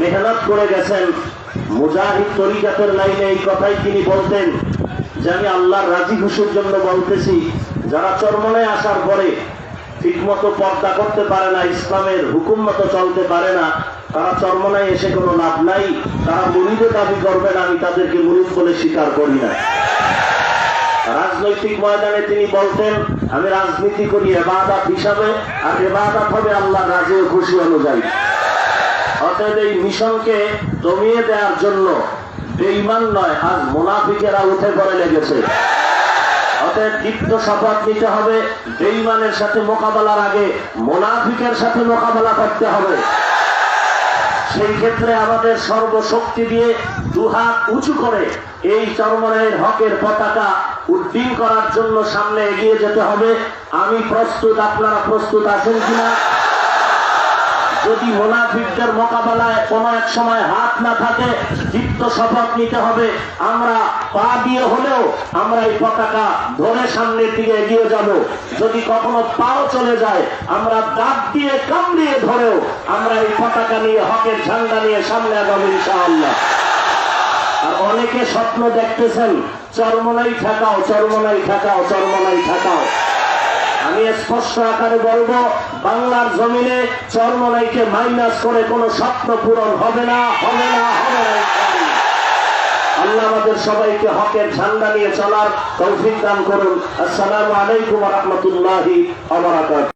মেহনত করে গেছেন মুজাহিদ তরিকাতের লাইনে। এই কথাই তিনি বলতেন যে আমি আল্লাহর রাজি খুশির জন্য বলতেছি, যারা চরমনায় আসার পরে ঠিক মতো পর্দা করতে পারে না, ইসলামের হুকুম মতো চলতে পারে না, তারা চরমনায় এসে কোনো লাভ নাই। তারা মুরিদে দাবি করবে না, আমি তাদেরকে মুরিদ বলে স্বীকার করি না। রাজনৈতিক ময়দানে তিনি বলতেন আমি রাজনীতি করি ইবাদত হিসাবে, আর ইবাদত হবে আল্লাহর রাজি ও খুশি অনুযায়ী। অতএব এই মিশনকে দমিয়ে দেওয়ার জন্য বেঈমান নয়, আজ মুনাফিকেরা উঠে পড়ে লেগেছে। অতএব দীপ্ত শপথ নিতে হবে, বেঈমানের সাথে মোকাবেলার আগে মুনাফিকের সাথে মোকাবেলা করতে হবে। সেই ক্ষেত্রে আমাদের সর্বশক্তি দিয়ে দুহাত উঁচু করে এই চরমনায়ের হকের পতাকা উড্ডীন করার জন্য সামনে এগিয়ে যেতে হবে। আমি প্রস্তুত, আপনারা প্রস্তুত আছেন কিনা? যদি মুনাফিকদের মোকাবেলায় কোনো এক সময় হাত না থাকে, দীপ্ত শপথ নিতে হবে আমরা পা দিয়ে হলেও আমরা এই পতাকা ধরে সামনের দিকে এগিয়ে যাব। যদি কখনো পাও চলে যায়, আমরা দাঁত দিয়ে কামড়িয়ে ধরেও আমরা এই পতাকা নিয়ে, হকের ঝান্ডা নিয়ে সামনে আগাবো ইনশাআল্লাহ। আর অনেকে স্বপ্ন দেখতেছেন চরমনাই ঠেকাও, চরমনাই ঠেকাও, চরমনাই ঠেকাও। আমি স্পষ্ট আকারে বলবো, বাংলার জমিনে চরমনাইকে মাইনাস করে কোনো স্বপ্ন পূরণ হবে না, হবে না, হবে না। আল্লাহ আমাদের সবাইকে হকের ঝান্ডা নিয়ে চলার তৌফিক দান করুন। আসসালামু আলাইকুম ওয়া রাহমাতুল্লাহি ওয়া বারাকাতুহু।